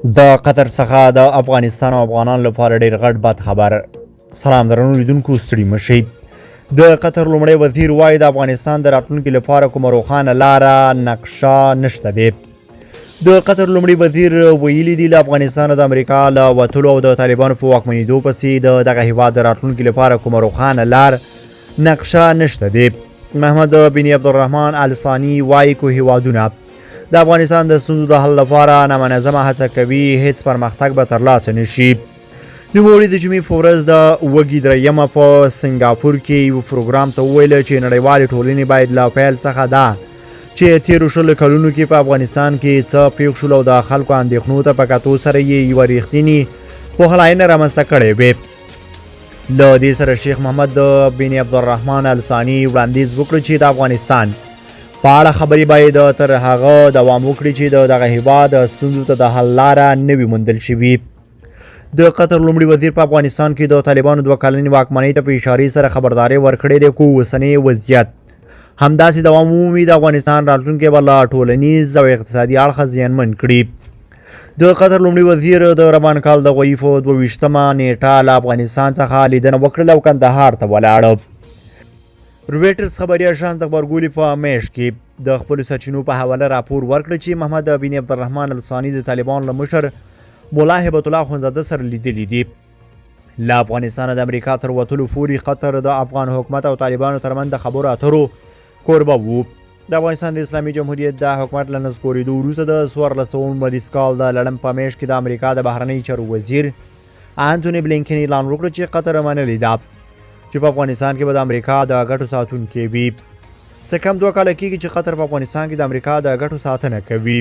د قطر څخه د افغانستان او افغانانو لپاره ډیر غټ بد خبر. سلام درنو لیدونکو، ستړي مشئ. د قطر لومړی وزیر وایي د افغانستان د راتلونکي لپاره کومه روښانه لاره نقشه نشته دی. د قطر لومړي وزیر ویلي دي له افغانستان د امریکا له وتلو او د طالبانو په واکمنېدو پسې د دغه هیواد د راتلونکي لپاره کومه روښانه لار نقشه نشته دی. محمد بن عبدالرحمن الثاني وایي که هیوادونه د افغانستان د ستونزو د حل لپاره نامنظمه هڅه کوي هیڅ پرمختګ به ترلاسه نشي. نوموړي د جمعې په ورځ د وږي درېیمه په سنګاپور کې یو پروګرام ته وویل چې نړیوالې ټولنې باید له پیل څخه دا چې تېرو شلو کلونو کې په افغانستان کې څه پېښ شول او د خلکو اندېښنو ته په کتو سره یې یوه رښتینې پوهلاینه رامنځته کړې وې. له دې سره شیخ محمد بن عبدالرحمن الثاني وړاندیز وکړ چې د افغانستان په اړه خبرې باید تر هغه دوام وکړي چې د دغه هیواد ستونزو ته د حل لاره نه وي موندل شوي. د قطر لومړي وزیر په افغانستان کې د طالبانو 2 کلنې واکمنۍ ته په اشارې سره خبرداری ورکړې ده که اوسنی وضعیت همداسې دوام ومومي د افغانستان راتلونکی به له ټولنیز او اقتصادي اړخه زیانمن کړي. د قطر لومړي وزیر د روان کال د غویي په 22مه نیټه له افغانستان څخه لیدنه وکړله او کندهار ته ولاړه. رویټرز خبري اژانس د غبرګولي په میاشت کې د خپلو سرچینو په حواله راپور ورکړ چې محمد بن عبدالرحمن الثاني د طالبانو له مشر ملا هبت الله اخندزاده سره لیدلي دي. له افغانستانه د امریکا تر وتلو پورې قطر د افغان حکومت او طالبانو ترمنځ د خبرو اترو کوربه و. د افغانستان د اسلامي جمهوریت د حکومت له نسکورېدو وروسته د 1419 کال د لړم په میاشت کې د امریکا د بهرنیو چارو وزیر انتوني بلینکن اعلان وکړ چې قطر منلې ده چې په افغانستان کې به د امریکا د ګټو ساتونکی وي. څه کم 2 کاله کېږي چې قطر په افغانستان کې د امریکا د ګټو ساتنه کوي.